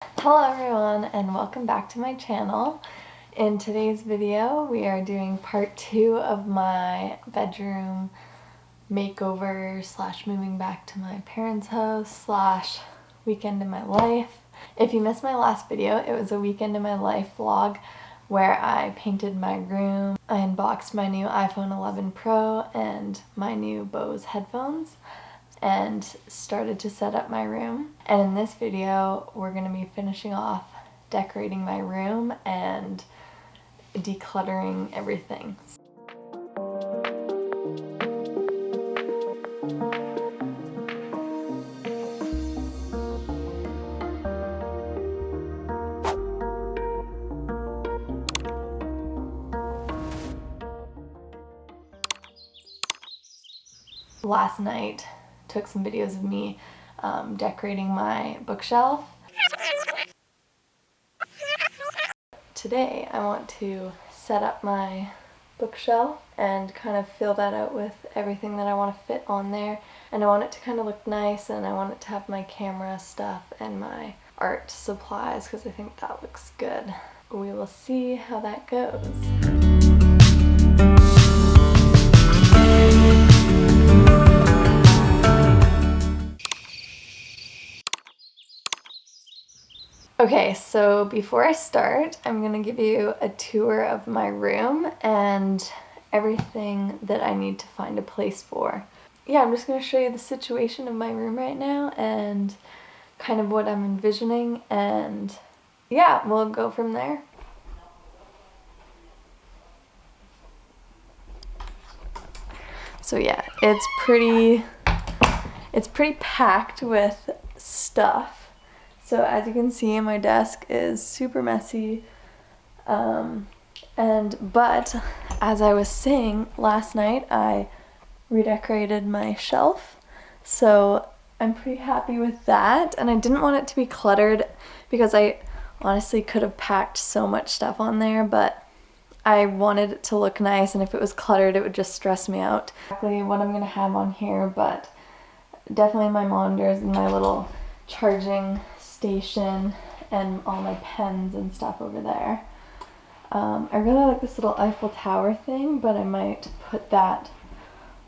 Hello everyone and welcome back to my channel. In today's video we are doing part 2 of my bedroom makeover slash moving back to my parents' house slash weekend in my life. If you missed my last video, it was a weekend in my life vlog where I painted my room, I unboxed my new iPhone 11 Pro and my new Bose headphones, and started to set up my room. And in this video we're going to be finishing off decorating my room and decluttering everything. Last night took some videos of me decorating my bookshelf. Today I want to set up my bookshelf and kind of fill that out with everything that I want to fit on there, and I want it to kind of look nice, and I want it to have my camera stuff and my art supplies because I think that looks good. We will see how that goes. Okay, so before I start, I'm gonna give you a tour of my room and everything that I need to find a place for. Yeah, I'm just gonna show you the situation of my room right now and kind of what I'm envisioning, and yeah, we'll go from there. So yeah, it's pretty packed with stuff. So as you can see, my desk is super messy, but as I was saying, last night I redecorated my shelf, so I'm pretty happy with that, and I didn't want it to be cluttered because I honestly could have packed so much stuff on there, but I wanted it to look nice, and if it was cluttered it would just stress me out. Exactly what I'm gonna have on here, but definitely my monitors and my little charging station and all my pens and stuff over there. I really like this little Eiffel Tower thing, but I might put that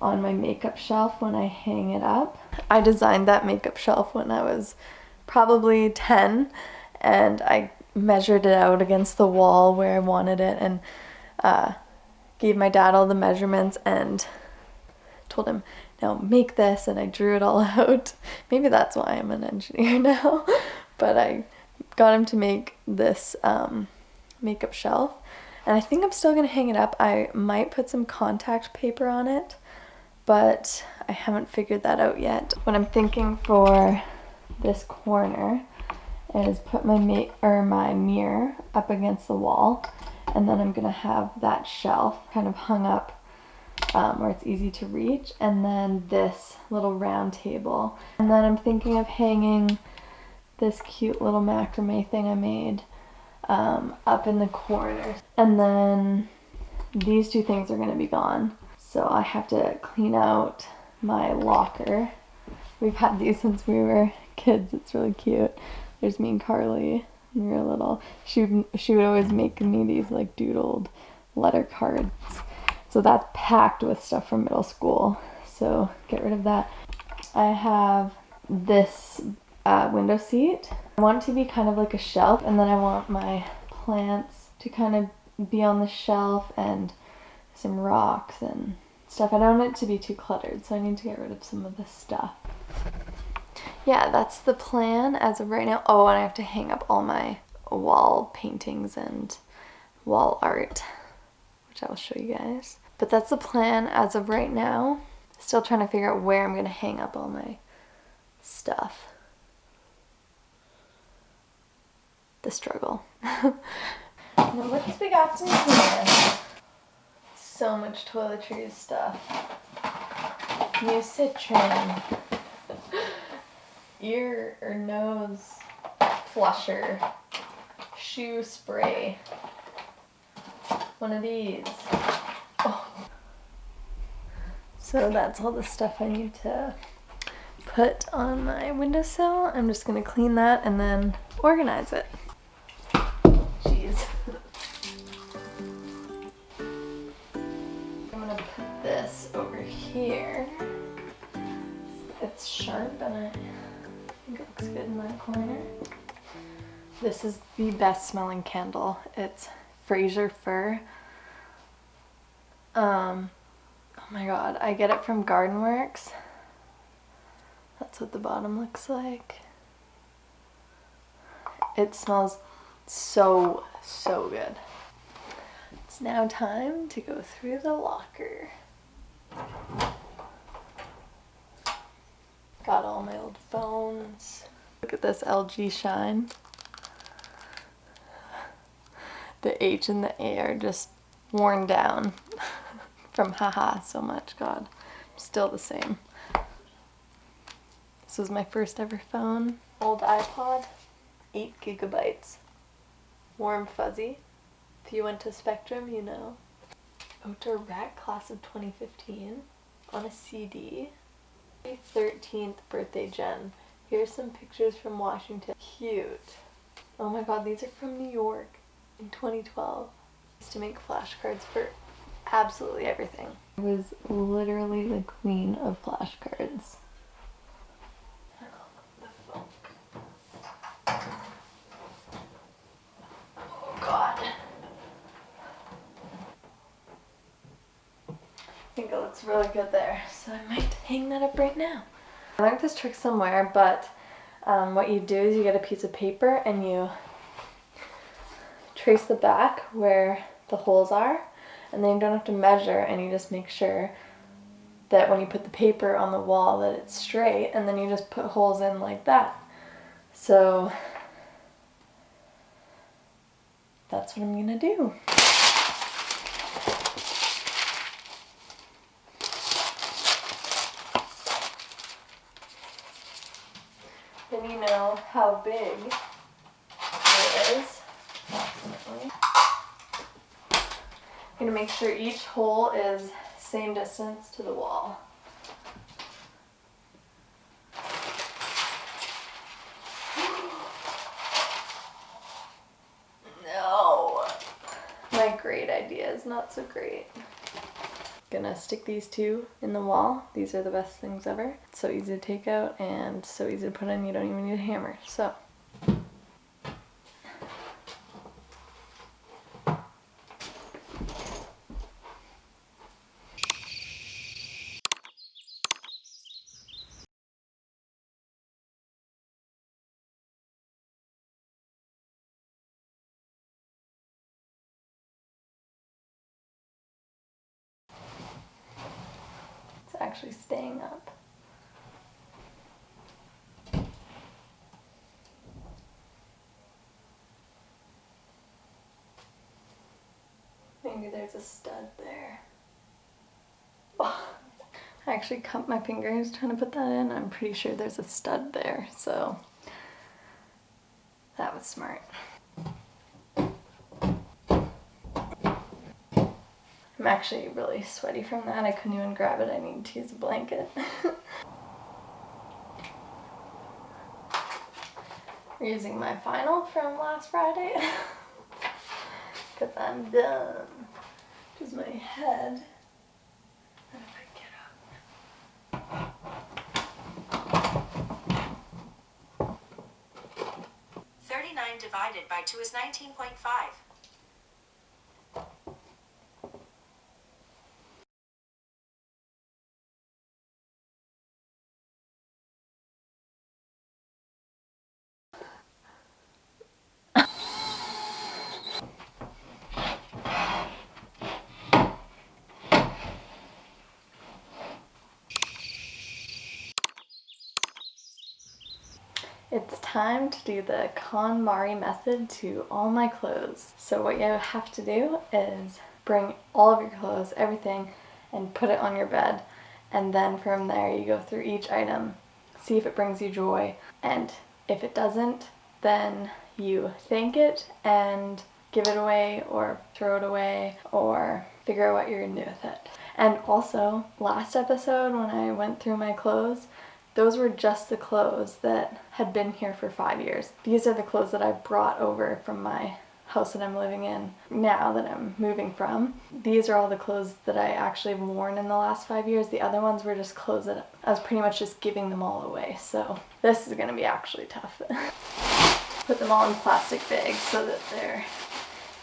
on my makeup shelf when I hang it up. I designed that makeup shelf when I was probably 10, and I measured it out against the wall where I wanted it, and gave my dad all the measurements and told him, now make this, and I drew it all out. Maybe that's why I'm an engineer now. But I got him to make this makeup shelf, and I think I'm still gonna hang it up. I might put some contact paper on it, but I haven't figured that out yet. What I'm thinking for this corner is put my mirror up against the wall, and then I'm gonna have that shelf kind of hung up where it's easy to reach, and then this little round table. And then I'm thinking of hanging this cute little macrame thing I made up in the corner. And then these two things are going to be gone, so I have to clean out my locker. We've had these since we were kids. It's really cute. There's me and Carly when we were little. She would always make me these like doodled letter cards. So that's packed with stuff from middle school, so get rid of that. I have this window seat. I want it to be kind of like a shelf, and then I want my plants to kind of be on the shelf, and some rocks and stuff. I don't want it to be too cluttered, so I need to get rid of some of this stuff. Yeah, that's the plan as of right now. Oh, and I have to hang up all my wall paintings and wall art, which I will show you guys. But that's the plan as of right now. Still trying to figure out where I'm going to hang up all my stuff. The struggle. Now what's we got in here? So much toiletries stuff. New citron. Ear or nose flusher. Shoe spray. One of these. Oh. So that's all the stuff I need to put on my windowsill. I'm just gonna clean that and then organize it. Jeez. I'm gonna put this over here. It's sharp and I think it looks good in that corner. This is the best smelling candle. It's Fraser Fir. Oh my god, I get it from Gardenworks. That's what the bottom looks like. It smells so good. It's now time to go through the locker. Got all my old phones. Look at this LG Shine. The H and the A are just worn down from haha so much. God, still the same. This was my first ever phone. Old iPod, 8 gigabytes. Warm fuzzy. If you went to Spectrum, you know. Outdoor Rat Class of 2015 on a CD. 13th birthday Jen. Here's some pictures from Washington. Cute. Oh my god, these are from New York in 2012. I used to make flashcards for absolutely everything. I was literally the queen of flashcards. Oh god. I think it looks really good there, so I might hang that up right now. I learned this trick somewhere, but what you do is you get a piece of paper and you trace the back where the holes are, and then you don't have to measure, and you just make sure that when you put the paper on the wall that it's straight, and then you just put holes in like that. So that's what I'm gonna do. Then you know how big it is. Approximately. I'm gonna make sure each hole is same distance to the wall. No, my great idea is not so great. Gonna stick these two in the wall. These are the best things ever. It's so easy to take out and so easy to put in, you don't even need a hammer. So. It's actually staying up. Maybe there's a stud there. Oh, I actually cut my fingers trying to put that in. I'm pretty sure there's a stud there, so that was smart. I'm actually really sweaty from that. I couldn't even grab it. I need to use a blanket. We're using my final from last Friday because I'm done. Which is my head. And if I get up. 39 divided by 2 is 19.5. It's time to do the KonMari method to all my clothes. So what you have to do is bring all of your clothes, everything, and put it on your bed. And then from there you go through each item, see if it brings you joy. And if it doesn't, then you thank it and give it away or throw it away or figure out what you're gonna do with it. And also, last episode when I went through my clothes, those were just the clothes that had been here for 5 years. These are the clothes that I brought over from my house that I'm living in now that I'm moving from. These are all the clothes that I actually have worn in the last 5 years. The other ones were just clothes that I was pretty much just giving them all away. So this is gonna be actually tough. Put them all in plastic bags so that they're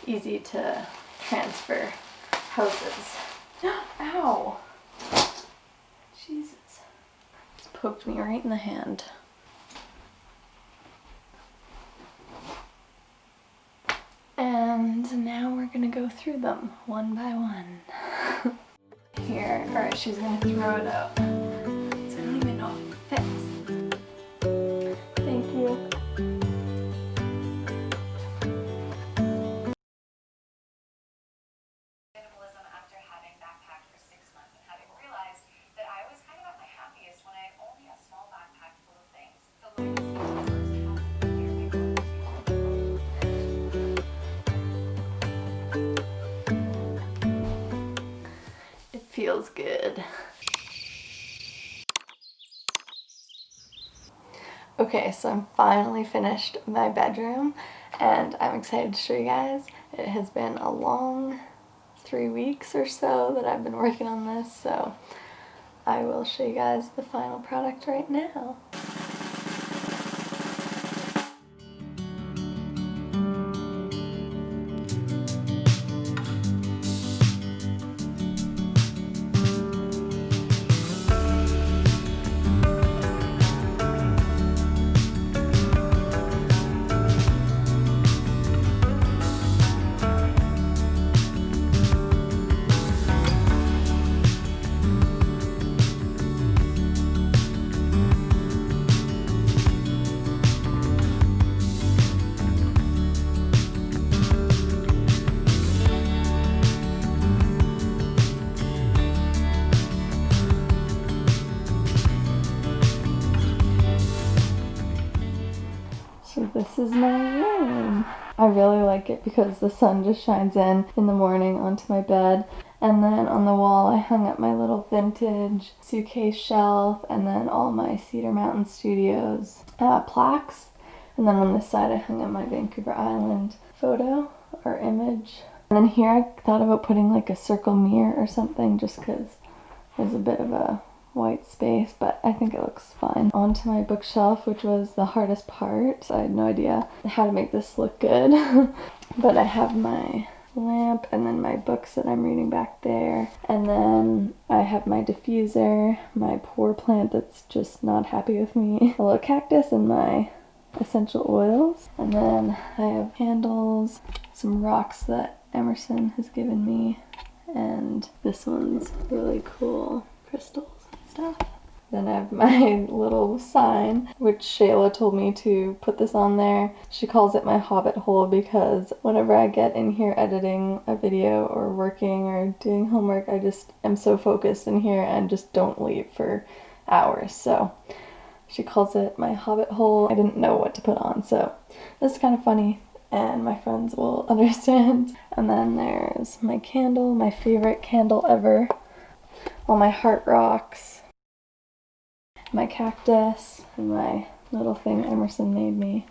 easy to transfer houses. Ow! Jesus. Just poked me right in the hand. And now we're gonna go through them one by one. Here, alright, she's gonna throw it out. So I don't even know if it fits. Thank you. Minimalism after having backpacked for 6 months and having realized that I was kind of at my happiest when I had only a small backpack full of things. The legacy of first having a year It feels good. Okay, so I'm finally finished my bedroom and I'm excited to show you guys. It has been a long 3 weeks or so that I've been working on this, so I will show you guys the final product right now. So this is my room. I really like it because the sun just shines in the morning onto my bed. And then on the wall I hung up my little vintage suitcase shelf and then all my Cedar Mountain Studios plaques. And then on this side I hung up my Vancouver Island photo or image. And then here I thought about putting like a circle mirror or something just because there's a bit of a white space, but I think it looks fine. Onto my bookshelf, which was the hardest part. So I had no idea how to make this look good. But I have my lamp and then my books that I'm reading back there. And then I have my diffuser, my poor plant that's just not happy with me, a little cactus, and my essential oils. And then I have candles, some rocks that Emerson has given me, and this one's really cool crystals and stuff. Then I have my little sign, which Shayla told me to put this on there. She calls it my hobbit hole because whenever I get in here editing a video or working or doing homework, I just am so focused in here and just don't leave for hours. So she calls it my hobbit hole. I didn't know what to put on, so this is kind of funny and my friends will understand. And then there's my candle, my favorite candle ever. All my heart rocks, my cactus, and my little thing Emerson made me.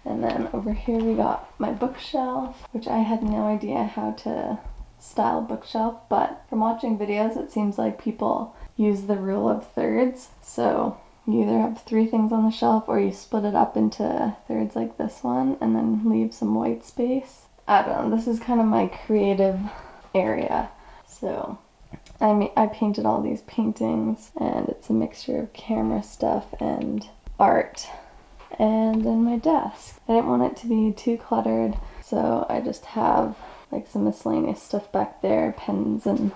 And then over here we got my bookshelf, which I had no idea how to style bookshelf, but from watching videos it seems like people use the rule of thirds. So you either have 3 things on the shelf or you split it up into thirds like this one and then leave some white space. I don't know, this is kind of my creative area. So I painted all these paintings and it's a mixture of camera stuff and art. And then my desk. I didn't want it to be too cluttered, so I just have like some miscellaneous stuff back there, pens and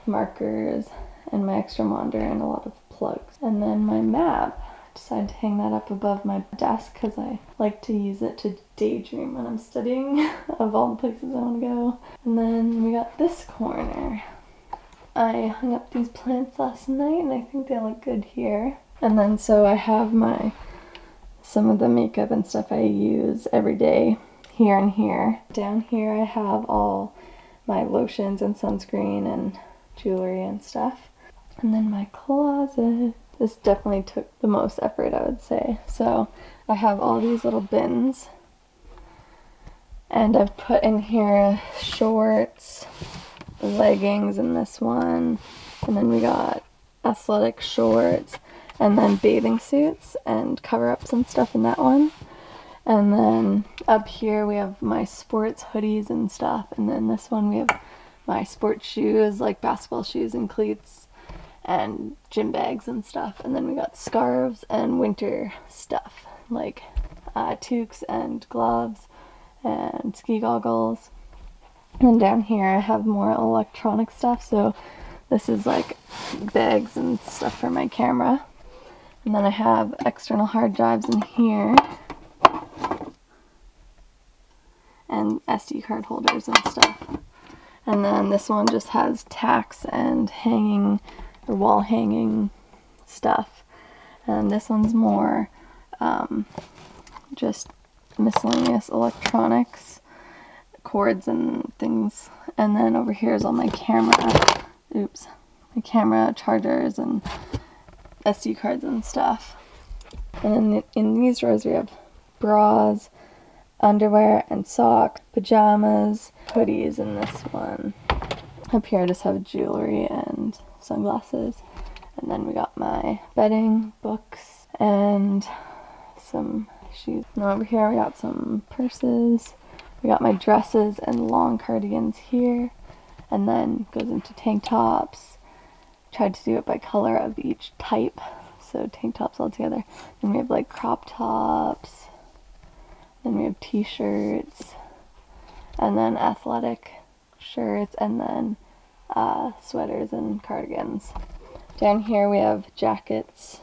markers and my extra monitor and a lot of plugs. And then my map. I decided to hang that up above my desk because I like to use it to daydream when I'm studying of all the places I want to go. And then we got this corner. I hung up these plants last night and I think they look good here. And then so I have some of the makeup and stuff I use every day here and here. Down here I have all my lotions and sunscreen and jewelry and stuff. And then my closet. This definitely took the most effort, I would say. So I have all these little bins, and I've put in here shorts, leggings in this one, and then we got athletic shorts, and then bathing suits and cover-ups and stuff in that one. And then up here we have my sports hoodies and stuff, and then this one we have my sports shoes, like basketball shoes and cleats and gym bags and stuff. And then we got scarves and winter stuff, like toques and gloves and ski goggles. And down here I have more electronic stuff, so this is like bags and stuff for my camera. And then I have external hard drives in here and SD card holders and stuff. And then this one just has tacks and hanging or wall hanging stuff. And this one's more just miscellaneous electronics, cords and things. And then over here is all my camera, my camera chargers and SD cards and stuff. And then in these drawers we have bras, underwear and socks, pajamas, hoodies in this one. Up here I just have jewelry and sunglasses. And then we got my bedding, books, and some shoes. And over here we got some purses. We got my dresses and long cardigans here. And then goes into tank tops. Tried to do it by color of each type. So tank tops all together. Then we have like crop tops. Then we have t-shirts. And then athletic shirts. And then sweaters and cardigans. Down here we have jackets,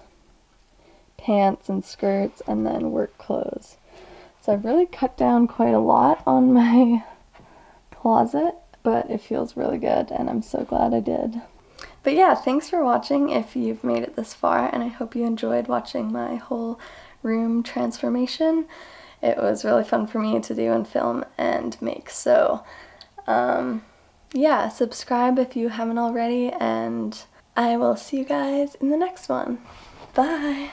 pants and skirts, and then work clothes. So I've really cut down quite a lot on my closet, but it feels really good and I'm so glad I did. But yeah, thanks for watching if you've made it this far, and I hope you enjoyed watching my whole room transformation. It was really fun for me to do and film and make, so yeah, subscribe if you haven't already, and I will see you guys in the next one. Bye!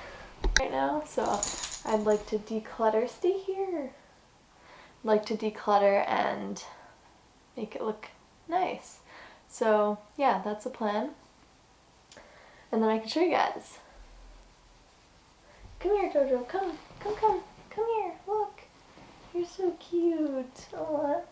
Right now, so I'd like to declutter. Stay here! I'd like to declutter and make it look nice. So yeah, that's the plan. And then I can show you guys. Come here, Jojo. Come here. Look. You're so cute. Aww.